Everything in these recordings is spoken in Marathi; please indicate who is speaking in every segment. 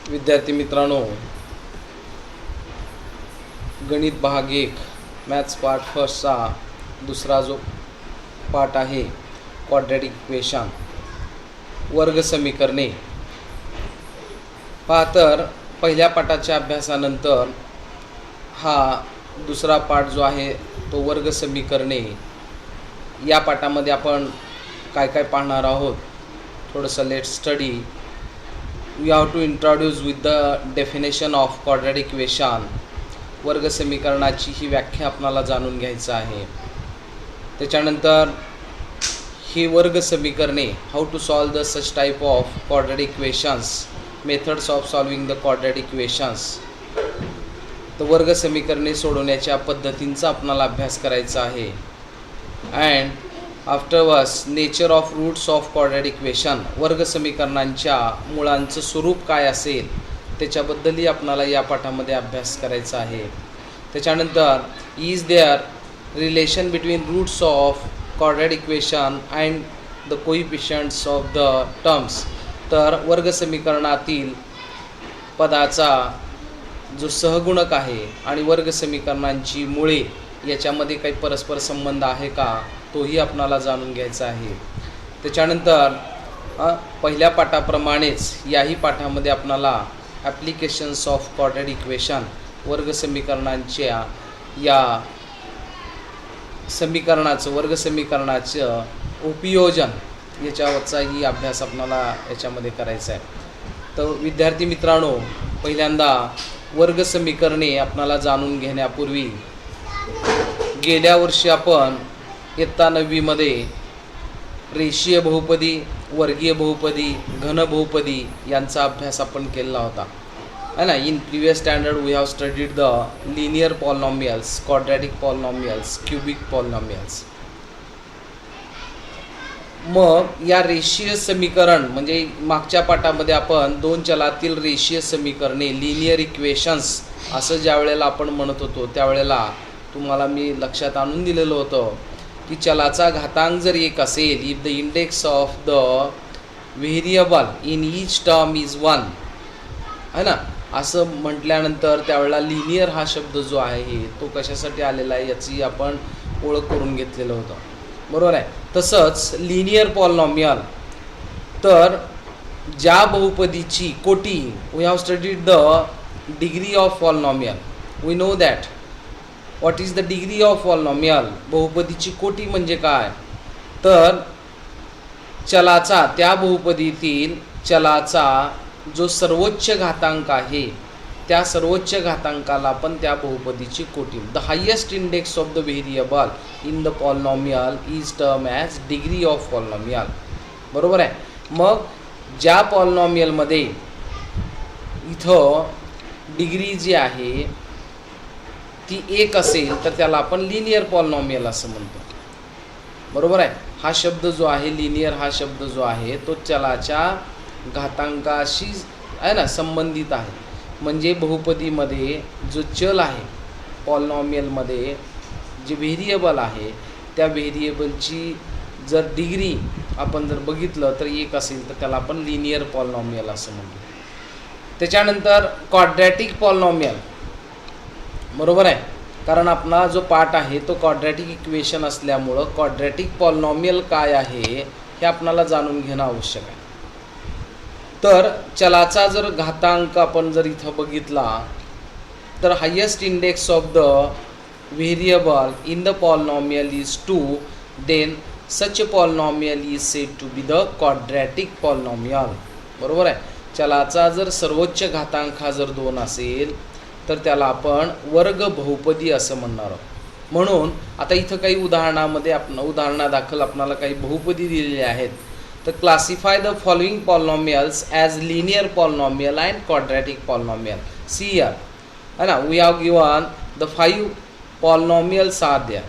Speaker 1: विद्यार्थी मित्रांनो, गणित भाग 1 मॅथ्स पार्ट फर्स्टचा दुसरा जो पार्ट आहे क्वाड्रॅटिक इक्वेशन वर्ग समीकरणे पहा. तर पहिल्या पाठाच्या अभ्यासानंतर हा दुसरा पाठ जो आहे तो वर्ग समीकरणे या पाठामध्ये आपण काय काय पाहणार आहोत. थोडंसं let study. We have to introduce with the definition of quadratic equation. वर्ग समीकरणाची ही व्याख्या आपल्याला जाणून घ्यायचं आहे. त्याच्यानंतर ही वर्ग समीकरणे, how to solve the such type of quadratic equations, methods of solving the quadratic equations. तर वर्ग समीकरणे सोडवण्याच्या पद्धतींचा आपल्याला अभ्यास करायचा आहे. And afterwards nature of roots of quadratic equation, वर्ग समीकरणांच्या मुळांचं स्वरूप काय असेल त्याच्याबद्दलही आपल्याला या पाठामध्ये अभ्यास करायचा आहे. त्याच्यानंतर is there relation between roots of quadratic equation and the coefficients of the terms. तर वर्ग समीकरणातील पदाचा जो सहगुणक आहे आणि वर्ग समीकरणांची मुळे याच्यामध्ये काही परस्पर संबंध आहे का तोही आपणाला जाणून घ्यायचा आहे. त्याच्यानंतर पहिल्या पाठाप्रमाणेच याही पाठामध्ये आपणाला ॲप्लिकेशन्स ऑफ क्वाड्रॅटिक इक्वेशन, वर्ग समीकरणांच्या या समीकरणाचं वर्ग समीकरणाचं उपयोजन याच्यावरचाही अभ्यास आपणाला याच्यामध्ये करायचा आहे. तर विद्यार्थी मित्रांनो, पहिल्यांदा वर्ग समीकरणे आपणाला जाणून घेण्यापूर्वी गेल्या वर्षी आपण इयत्ता 9वीमध्ये रेषीय बहुपदी, वर्गीय बहुपदी, घन बहुपदी यांचा अभ्यास आपण केला होता है ना. In previous standard we have studied the linear polynomials, quadratic polynomials, cubic polynomials. मग या रेषीय समीकरण म्हणजे मागच्या पाठामध्ये आपण दोन चलातील रेषीय समीकरणे, लिनियर इक्वेशन्स असं ज्या वेळेला आपण म्हणत होतो त्यावेळेला तुम्हाला मी लक्षात आणून दिलेलं होतं की चलाचा घातांक जर एक असेल, if the index of the variable in each term is 1 है ना, असं म्हटल्यानंतर त्यावेळेला लिनियर हा शब्द जो आहे तो कशासाठी आलेला आहे याची आपण ओळख करून घेतलेलं होतं, बरोबर आहे. तसंच लिनियर पॉलिनॉमियल, तर ज्या बहुपदीची कोटी, we have studied the degree of polynomial. We know that what is the degree of polynomial. बहुपदीची कोटी म्हणजे काय, तर चलाचा, त्या बहुपदीतील चलाचा जो सर्वोच्च घातांक आहे त्या सर्वोच्च घातांकाला पण त्या बहुपदीची कोटी. The highest index of the variable in the polynomial is term as degree of polynomial, बरोबर आहे. मग ज्या पॉलिनॉमियलमध्ये इथं डिग्री जी आहे ती 1 असेल तर त्याला आपण लिनियर पॉलिनॉमियल असं म्हणतो, बरोबर आहे. हा शब्द जो आहे लिनियर, हा शब्द जो आहे तो चलाच्या घातांकाशी आहे ना संबंधित आहे. म्हणजे बहुपदीमध्ये जो चल आहे, पॉलिनॉमियलमध्ये जे व्हेरिएबल आहे त्या व्हेरिएबलची जर डिग्री आपण जर बघितलं तर 1 असेल तर त्याला आपण लिनियर पॉलिनॉमियल असं म्हणतो. त्याच्यानंतर क्वाड्रॅटिक पॉलिनॉमियल, बरोबर आहे, कारण आपला जो पाठ आहे तो क्वाड्रॅटिक इक्वेशन असल्यामुळं क्वाड्रॅटिक पॉलिनॉमियल काय आहे हे आपल्याला जाणून घेणं आवश्यक आहे. तर चलाचा जर घातांक आपण जर इथं बघितला तर highest index of the variable in the polynomial is 2, then such polynomial is said to be the quadratic polynomial, बरोबर आहे. चलाचा जर सर्वोच्च घातांक हा जर 2 असेल तर त्याला आपण वर्ग बहुपदी असं म्हणणार आहोत. म्हणून आता इथं काही उदाहरणामध्ये उदाहरणादाखल आपल्याला काही बहुपदी दिलेली आहेत. तर classify the following polynomials as linear polynomial and quadratic polynomial. See here है ना, we have given the 5 polynomials are there.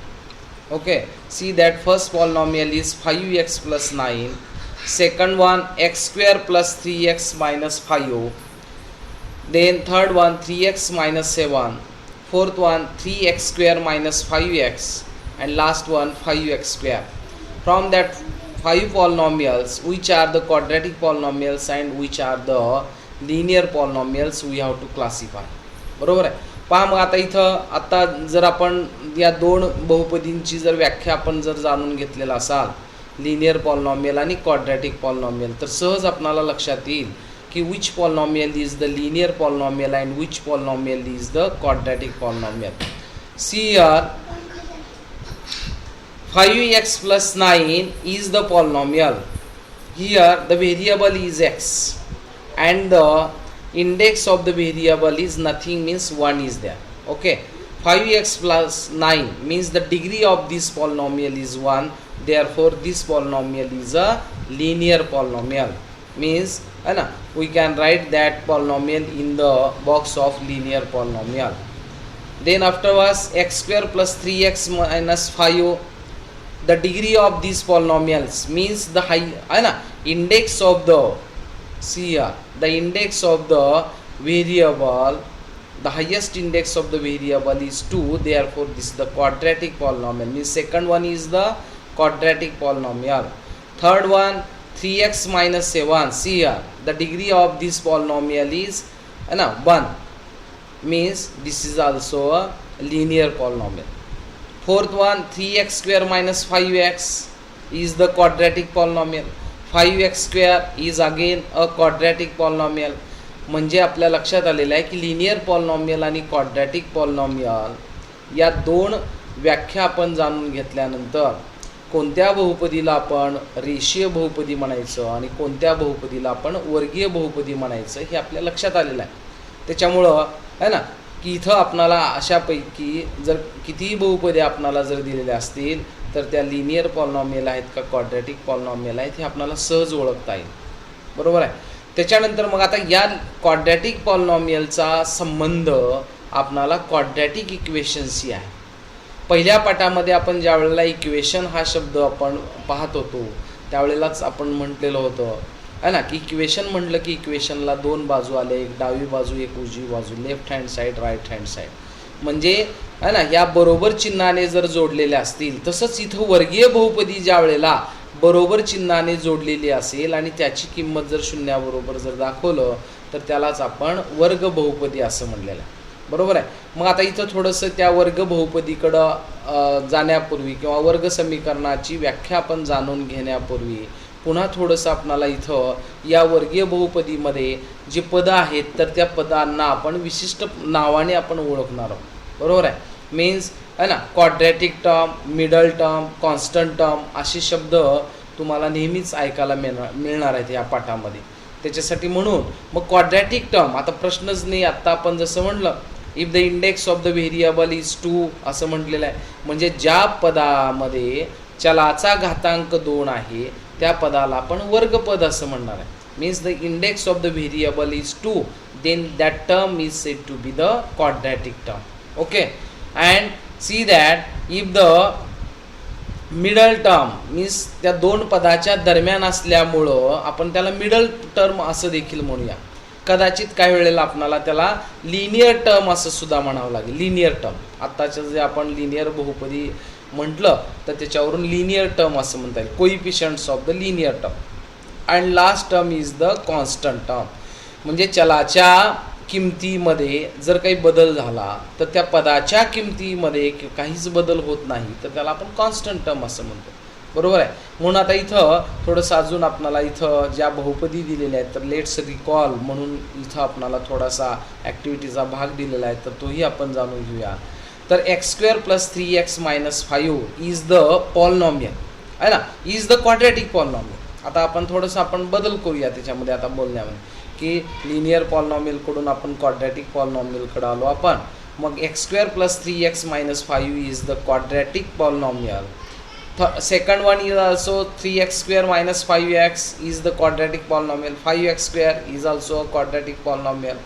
Speaker 1: Okay, see that first polynomial is 5x + 9, second one x² + 3x - 5, then third one 3x - 7, fourth one 3x² - 5x, and last one 5x². From that 5 polynomials, which are the quadratic polynomials and which are the linear polynomials we have to classify. बरोबर आहे. पहा मग आता इथं आता जर आपण या दोन बहुपदींची जर व्याख्या आपण जर जाणून घेतलेला असाल, लिनियर पॉलिनॉमियल आणि क्वाड्रॅटिक पॉलिनॉमियल, तर सहज आपणाला लक्षात येईल की which polynomial is the linear polynomial and which polynomial is the quadratic polynomial. See here 5x plus 9 is the polynomial. Here the variable is x and the index of the variable is nothing, means 1 is there. Okay, 5x plus 9 means the degree of this polynomial is 1, therefore this polynomial is a linear polynomial. Means we can write that polynomial in the box of linear polynomial. Then afterwards x square plus 3x minus 5, the degree of these polynomials means the index of the, see here, the index of the variable, the highest index of the variable is 2, therefore this is the quadratic polynomial. Means second one is the quadratic polynomial. Third one 3x minus 7, see here, the degree of this polynomial is 1, means this is also a linear polynomial. Fourth one 3x square minus 5x is the quadratic polynomial. 5x square is again a quadratic polynomial. म्हणजे आपल्या लक्षात आलेलं आहे की लिनियर पॉलिनॉमियल आणि क्वाड्रॅटिक पॉलिनॉमियल या दोन व्याख्या आपण जाणून घेतल्यानंतर कोणत्या बहुपदीला आपण रेषीय बहुपदी म्हणायचं आणि कोणत्या बहुपदीला आपण वर्गीय बहुपदी म्हणायचं हे आपल्या लक्षात आलेलं आहे. त्याच्यामुळं आहे ना की इथं आपणाला अशापैकी जर कितीही बहुपदे आपणाला जर दिलेल्या असतील तर त्या लिनियर पॉलिनॉमियल आहेत का क्वाड्रॅटिक पॉलिनॉमियल आहेत हे आपणाला सहज ओळखता येईल. बरोबर आहे. त्याच्यानंतर मग आता या क्वाड्रॅटिक पॉलिनॉमियलचा संबंध आपणाला क्वाड्रॅटिक इक्वेशनशी आहे. पहिल्या पाठामध्ये आपण ज्या वेळेला इक्वेशन हा शब्द आपण पाहत होतो त्यावेळेलाच आपण म्हटलेलं होतं आहे ना की इक्वेशन म्हटलं की इक्वेशनला दोन बाजू आले, एक डावी बाजू एक उजवी बाजू, left hand side right hand side, म्हणजे आहे ना या बरोबर चिन्हाने जर जोडलेल्या असतील. तसंच इथं वर्गीय बहुपदी ज्या वेळेला बरोबर चिन्हाने जोडलेली असेल आणि त्याची किंमत जर शून्याबरोबर जर दाखवलं तर त्यालाच आपण वर्ग बहुपदी असं म्हटलेलं आहे. बरोबर आहे. मग आता इथं थोडंसं त्या वर्ग बहुपदीकडं जाण्यापूर्वी किंवा वर्ग समीकरणाची व्याख्या आपण जाणून घेण्यापूर्वी पुन्हा थोडंसं आपणाला इथं या वर्गीय बहुपदीमध्ये जी पदं आहेत तर त्या पदांना आपण विशिष्ट नावाने आपण ओळखणार आहोत. बरोबर आहे. मीन्स आहे ना quadratic term, middle term, constant term असे शब्द तुम्हाला नेहमीच ऐकायला मिळणार आहेत या पाठामध्ये. त्याच्यासाठी म्हणून मग क्वाड्रॅटिक टर्म आता प्रश्नच नाही. आत्ता आपण जसं म्हणलं if the index of the variable is 2 असं म्हटलेलं आहे, म्हणजे ज्या पदामध्ये चलाचा घातांक 2 आहे त्या पदाला आपण वर्गपद असं म्हणणार आहे. Means the index of the variable is 2, then that term is said to be the quadratic term. Okay. And see that if the middle term means त्या दोन पदाच्या दरम्यान असल्यामुळं आपण त्याला मिडल टर्म असं देखील म्हणूया. कदाचित काही वेळेला आपणाला त्याला लिनियर टर्म असं सुद्धा म्हणावं लागेल. लिनियर टर्म आत्ताचं जे आपण लिनियर बहुपदी म्हटलं तर त्याच्यावरून लिनियर टर्म असं म्हणता येईल. कोइफिशियंट्स of the linear term. And last term is the constant term, म्हणजे चलाच्या किमतीमध्ये जर काही बदल झाला तर त्या पदाच्या किमतीमध्ये काहीच बदल होत नाही तर त्याला आपण कॉन्स्टंट टर्म असं म्हणतो. बरोबर आहे. म्हणून आता इथं थोडंसं अजून आपणाला इथं ज्या बहुपदी दिलेल्या आहेत तर लेट्स रिकॉल म्हणून इथं आपणाला थोडासा ॲक्टिव्हिटीचा भाग दिलेला आहे तर तोही आपण जाणून घेऊया. तर x square plus 3x minus 5 is the polynomial आहे ना, इज द क्वाड्रॅटिक पॉलिनॉमियल. आता आपण थोडंसं आपण बदल करूया त्याच्यामध्ये आता बोलण्यामध्ये की लिनियर पॉलिनॉमियलकडून आपण क्वाड्रॅटिक पॉलिनॉमियलकडे आलो आपण. मग x square plus 3x minus 5 is the quadratic polynomial. Second one is also 3x square minus 5x is the quadratic polynomial. 5x square is also a quadratic polynomial.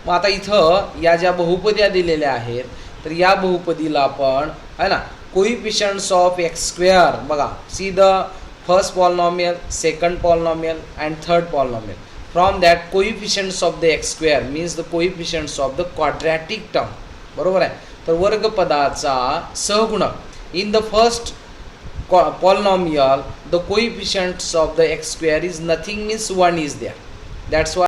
Speaker 1: मग आता इथं या ज्या बहुपद्या दिलेल्या आहेत तर या बहुपदीला आपण आहे ना कोइफिशियंट्स ऑफ एक्स स्क्वेअर बघा, see the first polynomial, second polynomial and third polynomial. From that कोइफिशियंट्स of the x square means the coefficients of the quadratic term. बरोबर आहे. तर वर्गपदाचा सहगुणक in the first polynomial the coefficients of the x square is nothing, means 1 is there. That's why